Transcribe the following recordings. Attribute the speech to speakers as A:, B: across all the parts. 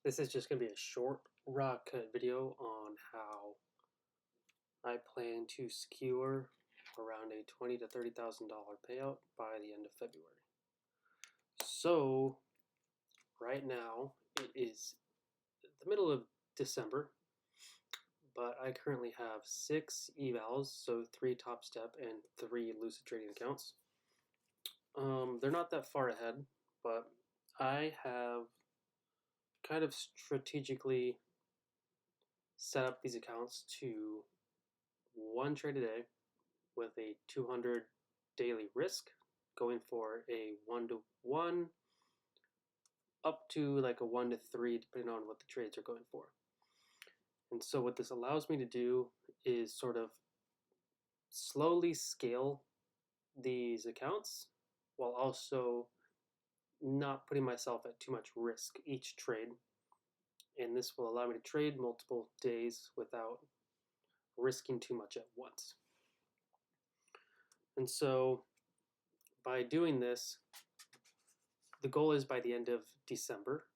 A: This is just going to be a short rock cut video on how I plan to secure around a $20,000 to $30,000 payout by the end of February. So right now it is the middle of December, but I currently have 6 evals, so 3 Top Step and 3 Lucid Trading accounts. They're not that far ahead, but I have kind of strategically set up these accounts to 1 trade a day with a 200 daily risk, going for a 1 to 1 up to like a 1 to 3 depending on what the trades are going for. And so what this allows me to do is sort of slowly scale these accounts while also not putting myself at too much risk each trade. And this will allow me to trade multiple days without risking too much at once. And so by doing this, the goal is by the end of December.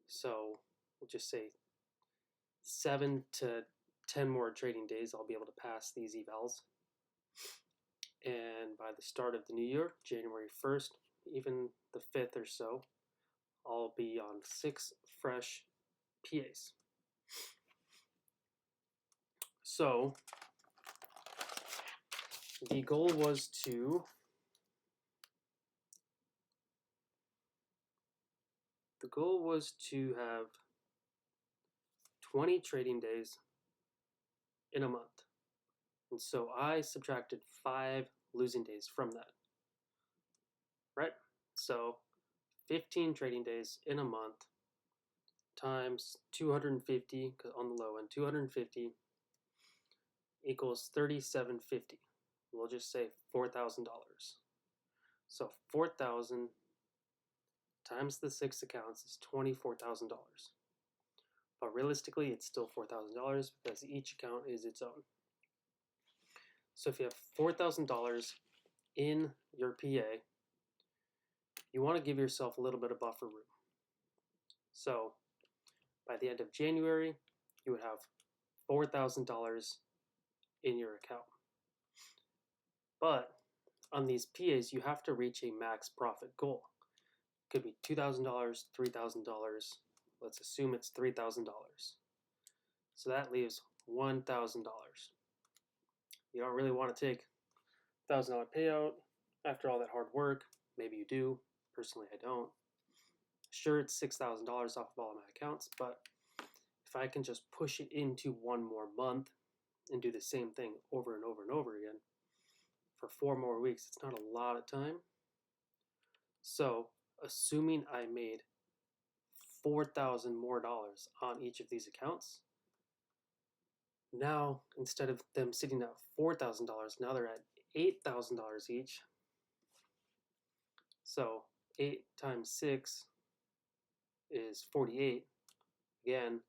A: So we'll just say 7 to 10 more trading days, I'll be able to pass these evals. And by the start of the new year, January 1st, even the 5th or so, I'll be on 6 fresh PAs. So the goal was to have 20 trading days in a month. And so I subtracted 5 losing days from that. Right? So 15 trading days in a month times 250 on the low end, 250 equals 3,750. We'll just say $4,000. So 4,000 times the 6 accounts is $24,000. But realistically, it's still $4,000 because each account is its own. So if you have $4,000 in your PA, you want to give yourself a little bit of buffer room. So by the end of January, you would have $4,000 in your account. But on these PAs, you have to reach a max profit goal. It could be $2,000, $3,000. Let's assume it's $3,000. So that leaves $1,000. You don't really want to take $1,000 payout after all that hard work. Maybe you do. Personally, I don't. Sure, it's $6,000 off of all of my accounts, but if I can just push it into 1 more month and do the same thing over and over and over again for 4 more weeks, it's not a lot of time. So, assuming I made $4,000 more on each of these accounts, now instead of them sitting at $4,000, now they're at $8,000 each. So 8 times 6 is 48. Again,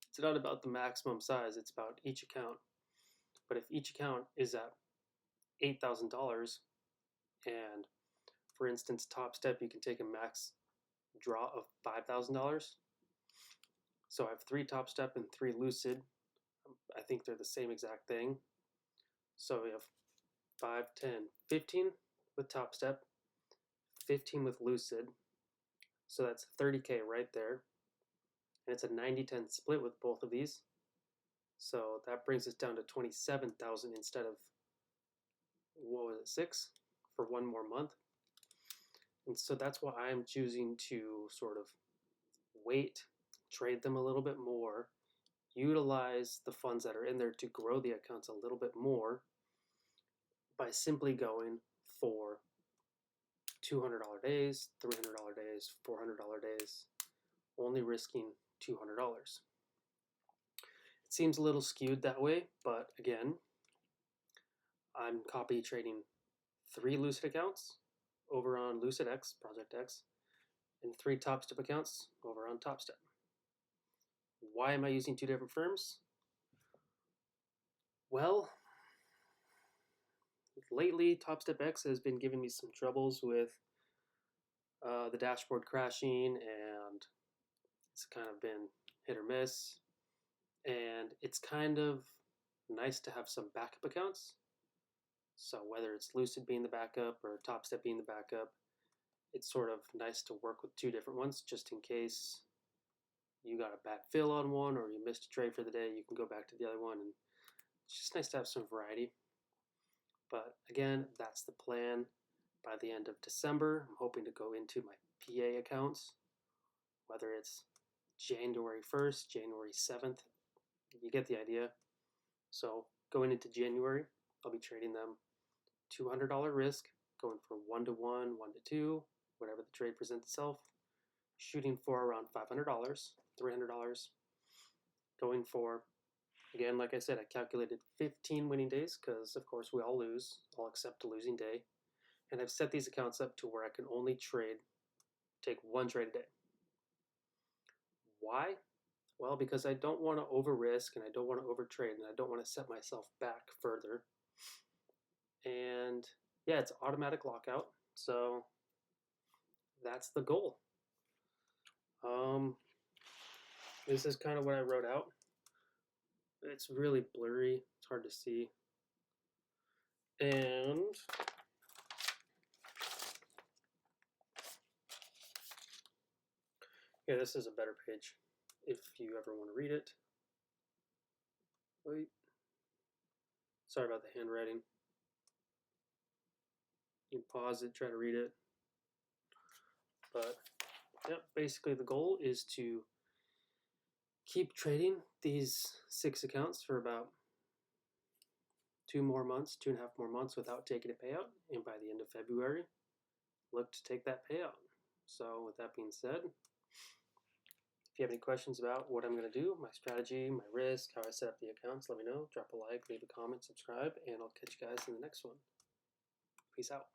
A: it's not about the maximum size, it's about each account. But if each account is at $8,000, and for instance, Top Step, you can take a max draw of $5,000. So I have 3 Top Step and 3 Lucid. I think they're the same exact thing. So we have 5, 10, 15 with Top Step, 15 with Lucid. So that's 30K right there. And it's a 90-10 split with both of these. So that brings us down to 27,000 instead of, what was it, 6 for 1 more month. And so that's why I'm choosing to sort of wait, trade them a little bit more, utilize the funds that are in there to grow the accounts a little bit more by simply going for $200 days, $300 days, $400 days, only risking $200. It seems a little skewed that way, but again, I'm copy trading 3 Lucid accounts over on LucidX, Project X, and 3 Top Step accounts over on Top Step. Why am I using 2 different firms? Well, lately Top Step X has been giving me some troubles with the dashboard crashing and it's kind of been hit or miss, and it's kind of nice to have some backup accounts. So whether it's Lucid being the backup or TopStep being the backup, it's sort of nice to work with two different ones just in case you got a bad fill on one or you missed a trade for the day, you can go back to the other one, and it's just nice to have some variety. But again, that's the plan. By the end of December, I'm hoping to go into my PA accounts, whether it's January 1st, January 7th, you get the idea. So going into January, I'll be trading them $200 risk, going for 1 to 1, 1 to 2, whatever the trade presents itself, shooting for around $500, $300, going for, again, like I said, I calculated 15 winning days because, of course, we all lose, all except a losing day. And I've set these accounts up to where I can only take one trade a day. Why? Well, because I don't want to over risk and I don't want to over trade and I don't want to set myself back further. And yeah, it's automatic lockout. So that's the goal. This is kind of what I wrote out. It's really blurry. It's hard to see. And yeah, this is a better page if you ever want to read it. Wait. Sorry about the handwriting. You can pause it, try to read it. But yeah, basically the goal is to keep trading these 6 accounts for about 2.5 more months without taking a payout. And by the end of February, look to take that payout. So with that being said, if you have any questions about what I'm going to do, my strategy, my risk, how I set up the accounts, let me know. Drop a like, leave a comment, subscribe, and I'll catch you guys in the next one. Peace out.